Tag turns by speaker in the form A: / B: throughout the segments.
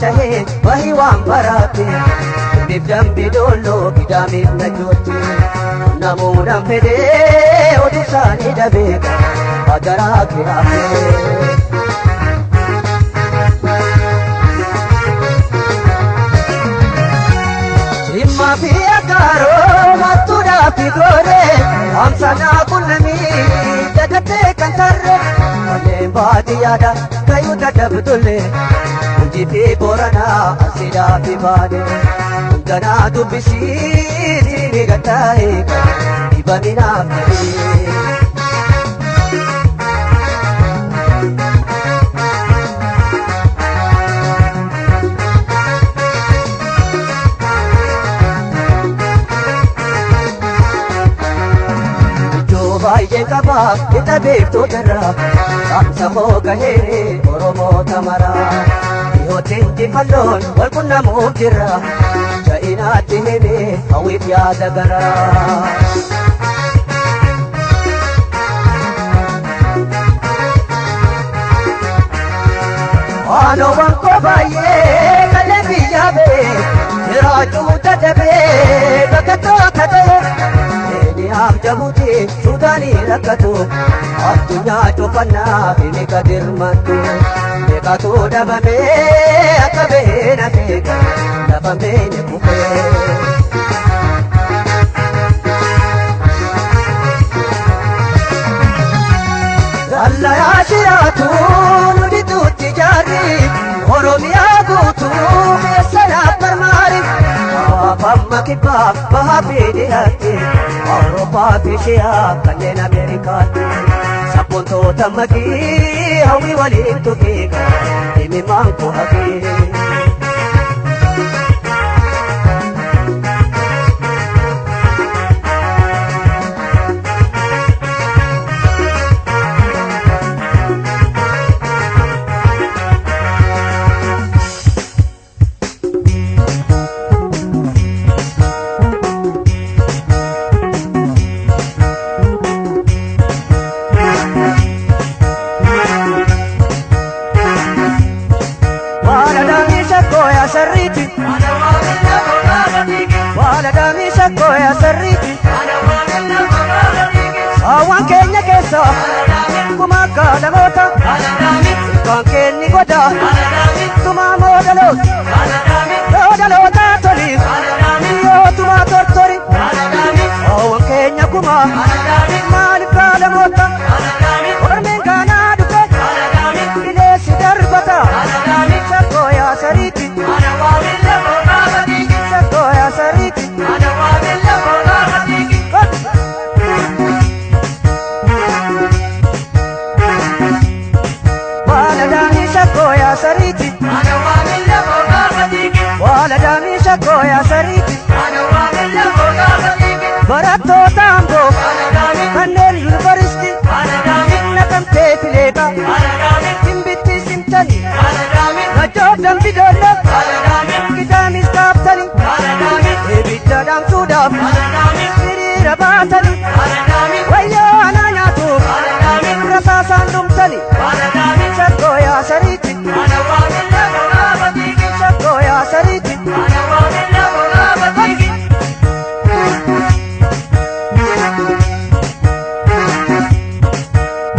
A: Chahe wahi wan barate dibdam bidolo bidamit najoti namo nam fede odisani dabeka adara kirame imma fiya karo matuda pigore amsana kunami dagate kantarre male badiyada kayuda dabdulle Jiti borana asida bibade Gana tu bisiri nigatai Ibani nafsi Baay'ee qaba itti beektuu jirra Saamsa koo gahee Oromoo tamara Dhiyootiin jifalloon wal qunnamuu jirra Ja'inaatti hime hawwiif yaada gara Waanoowwan koo baay'ee kallee biyyaa bee jiraachuu dadhabee bakka tokko ta'e Niyaaf jabuuti Suudaanii rakkatu addunyaa cufannaa bini kadirmatu Beekatu dhabamee akka bahee nafeeka dhabamee ni kufee Gallayaa shiraatu nuti tuutti jaarri Oromiyaa guutuu keessanaaf marmaari Amma kibbaa bahaa beediyyaatti Awurooppaa fi Eshiyaa kanneen Ameerikaatti Sabboontoota magii hawwii waliin tuqiiqa himimaan koo hafee Awan keenya keessa kuma kaalamoota kan kenni goda tuma moodaloota toliif yoo tuma tortori awan keenya kuma maaliif kaalamoota ormeen kaanaa dhufe bineessi darbata shakkoo yaa sariiti shakkoo yaa sariiti sariti ana wamilla boga fatiki wala damisha koya sariti ana wamilla boga fatiki barato tambo ana dami kannel university ana dami nakamte fileka ana dami timbiti simtani ana dami najodam bidolla ana dami kitami staptani ana dami ebita dam sudam ana dami sirira batani ana dami wayo ananyatu ana dami rasa sandumtani ana dami koya sariti ana wamilla boga fatiki koya sariti ana wamilla boga fatiki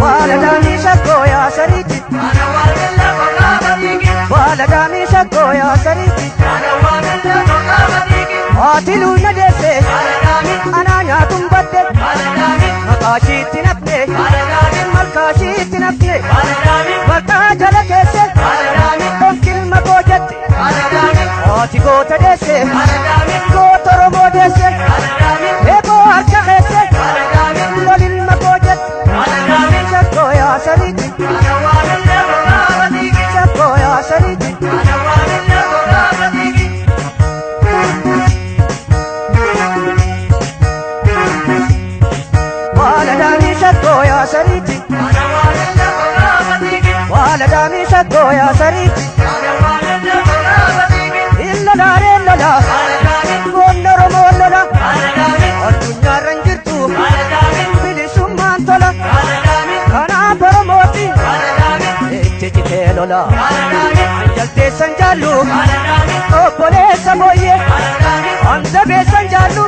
A: wala damisha koya sariti ana wamilla boga fatiki wala damisha koya sariti ana wamilla boga fatiki atilu nadese ana dami ana nyatum batte ana dami makashiti nafne ana dami malkashiti nafne ana dami bakka jala keesse ana dami kilma kojette ana dami ati goota deesse ana dami goota Oromoo deesse ana dami eko harka keesse ana dami lolilma kojette ana dami shakkoo yaa sariiti ana wamilla boga fatiki shakkoo yaa sariiti ana wamilla boga fatiki wala dami shakkoo yaa sariiti ana wamilla boga fatiki wala dami shakkoo yaa sariiti ana wamilla boga fatiki illa dare lola ana dami goonna Oromoo lola ana dami addunyaa irra hin jirtu ana dami bilisummaan tola ana dami jaalala jalteessan jaallu obboleessa mooyyee andabeessan jaallu